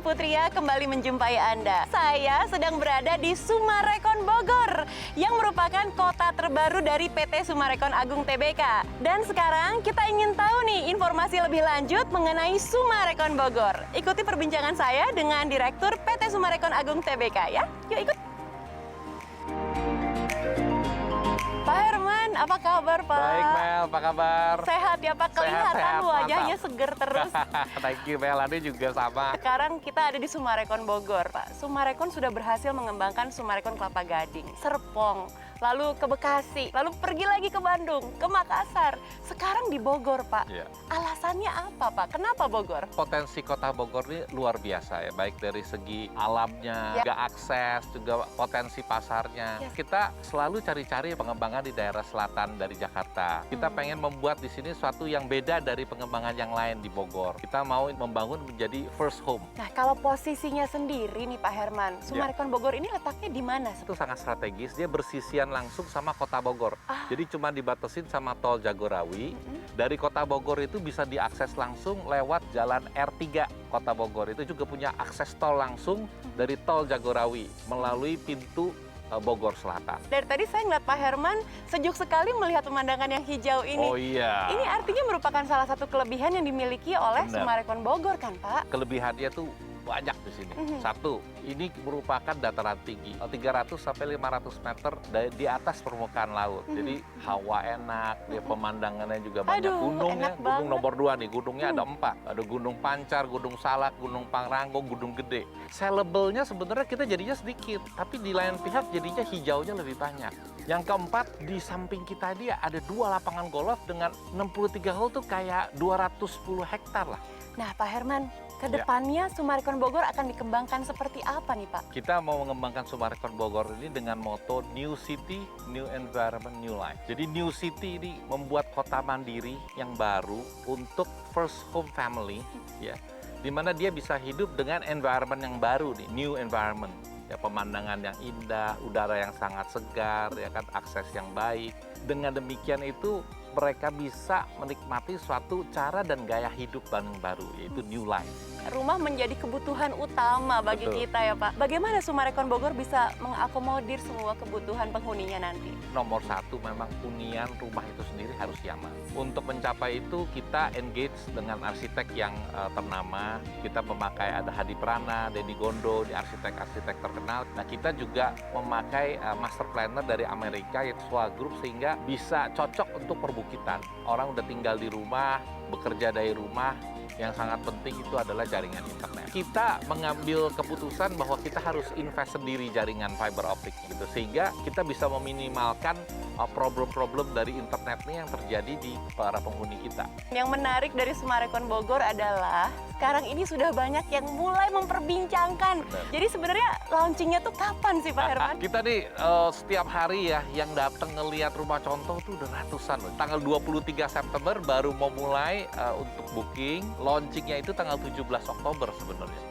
Putria kembali menjumpai Anda. Saya sedang berada di Sumarekon Bogor yang merupakan kota terbaru dari PT Sumarekon Agung Tbk. Dan sekarang kita ingin tahu nih informasi lebih lanjut mengenai Sumarekon Bogor. Ikuti perbincangan saya dengan Direktur PT Sumarekon Agung Tbk ya. Yuk ikut. Pak Herman, apa kabar Pak? Baik Mel, apa kabar? Sehat ya Pak, kelihatan Sehat, wajahnya mantap. seger terus. Thank you Mel, Ade juga sama. Sekarang kita ada di Sumarekon Bogor Pak. Sumarekon sudah berhasil mengembangkan Sumarekon Kelapa Gading, Serpong, lalu ke Bekasi, lalu pergi lagi ke Bandung, ke Makassar. Sekarang di Bogor Pak. Iya. Alasannya apa Pak? Kenapa Bogor? Potensi kota Bogor ini luar biasa ya, baik dari segi alamnya, Ya. juga akses, juga potensi pasarnya. Yes. Kita selalu cari-cari pengembangan di daerah selatan dari Jakarta. Kita pengen membuat di sini suatu yang beda dari pengembangan yang lain di Bogor. Kita mau membangun menjadi first home. Nah kalau posisinya sendiri nih Pak Herman, Sumarekon Bogor ini letaknya di mana? Itu sangat strategis, dia bersisian langsung sama kota Bogor. Ah. Jadi cuma dibatasin sama tol Jagorawi. Dari kota Bogor itu bisa diakses langsung lewat jalan R3 kota Bogor. Itu juga punya akses tol langsung dari tol Jagorawi melalui pintu Bogor Selatan. Dari tadi saya ngeliat Pak Herman sejuk sekali melihat pemandangan yang hijau ini. Oh iya. Ini artinya merupakan salah satu kelebihan yang dimiliki oleh Benar. Sumarekon Bogor kan Pak? Kelebihannya tuh banyak di sini. Satu, ini merupakan dataran tinggi, 300 sampai 500 meter di atas permukaan laut. Jadi hawa enak, dia pemandangannya juga banyak. Aduh, Gunungnya, enak gunung banget. nomor 2 nih, gunungnya ada 4. Ada Gunung Pancar, Gunung Salak, Gunung Pangrango, Gunung Gede. Sellable-nya sebenarnya kita jadinya sedikit, tapi di lain pihak jadinya hijaunya lebih banyak. Yang keempat, di samping kita dia ada 2 lapangan golf dengan 63 hole tuh kayak 210 hektar lah. Nah Pak Herman, kedepannya Sumarekon Bogor akan dikembangkan seperti apa nih Pak? Kita mau mengembangkan Sumarekon Bogor ini dengan moto New City, New Environment, New Life. Jadi New City ini membuat kota mandiri yang baru untuk first home family, ya, di mana dia bisa hidup dengan environment yang baru nih, new environment. Ya, pemandangan yang indah, udara yang sangat segar, ya kan, akses yang baik. Dengan demikian itu mereka bisa menikmati suatu cara dan gaya hidup yang baru, yaitu new life. Rumah menjadi kebutuhan utama bagi Betul. kita ya Pak. Bagaimana Sumarekon Bogor bisa mengakomodir semua kebutuhan penghuninya nanti? Nomor 1 memang hunian rumah itu sendiri harus nyaman. Untuk mencapai itu kita engage dengan arsitek yang ternama. Kita memakai ada Hadi Prana, Denny Gondo, di arsitek-arsitek terkenal. Nah kita juga memakai master planner dari Amerika yaitu SWA Group sehingga bisa cocok untuk perbukitan. Orang udah tinggal di rumah, bekerja dari rumah. Yang sangat penting itu adalah jaringan internet. Kita mengambil keputusan bahwa kita harus invest sendiri jaringan fiber optik gitu, sehingga kita bisa meminimalkan problem-problem dari internet ini yang terjadi di para penghuni kita. Yang menarik dari Sumarekon Bogor adalah sekarang ini sudah banyak yang mulai memperbincangkan. Benar. Jadi sebenarnya launchingnya tuh kapan sih Pak Herman? Kita nih setiap hari ya yang datang ngelihat rumah contoh tuh udah ratusan loh. Tanggal 23 September baru mau mulai untuk booking. Launchingnya itu tanggal 17 Oktober sebenarnya.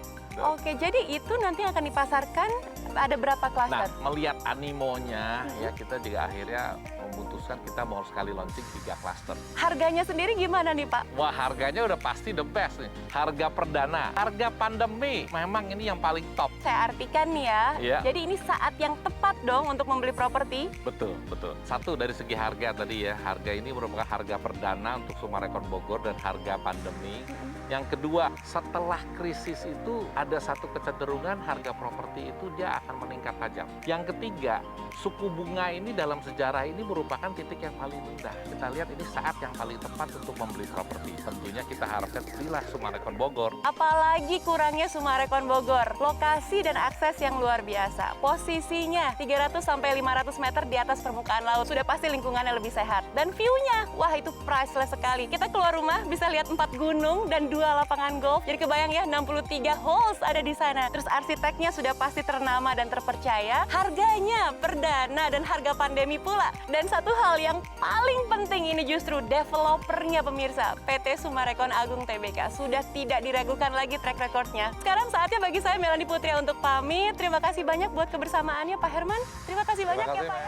Oke, jadi itu nanti akan dipasarkan ada berapa Nah, klaster? melihat animonya ya kita juga akhirnya memutuskan kita mau sekali launching 3 klaster. Harganya sendiri gimana nih Pak? Wah, harganya udah pasti the best nih. Harga perdana, harga pandemi, memang ini yang paling top. Saya artikan nih ya, Iya. jadi ini saat yang tepat dong untuk membeli properti. Betul, betul. Satu dari segi harga tadi ya, harga ini merupakan harga perdana untuk Sumarekon Bogor dan harga pandemi. Yang kedua, setelah krisis itu ada satu kecenderungan harga properti itu dia akan meningkat tajam. Yang ketiga, suku bunga ini dalam sejarah ini merupakan titik yang paling rendah. Kita lihat ini saat yang paling tepat untuk membeli properti. Tentunya kita harapkan belilah Sumarekon Bogor. Apalagi kurangnya Sumarekon Bogor, lokasi dan akses yang luar biasa. Posisinya 300 sampai 500 meter di atas permukaan laut. Sudah pasti lingkungannya lebih sehat. Dan view-nya, wah itu priceless sekali. Kita keluar rumah bisa lihat 4 gunung dan 2 lapangan golf. Jadi kebayang ya 63 holes ada di sana. Terus arsiteknya sudah pasti ternama dan terpercaya. Harganya perdana dan harga pandemi pula. Dan satu hal yang paling penting ini justru developernya pemirsa. PT Sumarekon Agung Tbk sudah tidak diragukan lagi track recordnya. Sekarang saatnya bagi saya Melanie Putria untuk pamit. Terima kasih banyak buat kebersamaannya Pak Herman. Terima kasih banyak ya Pak.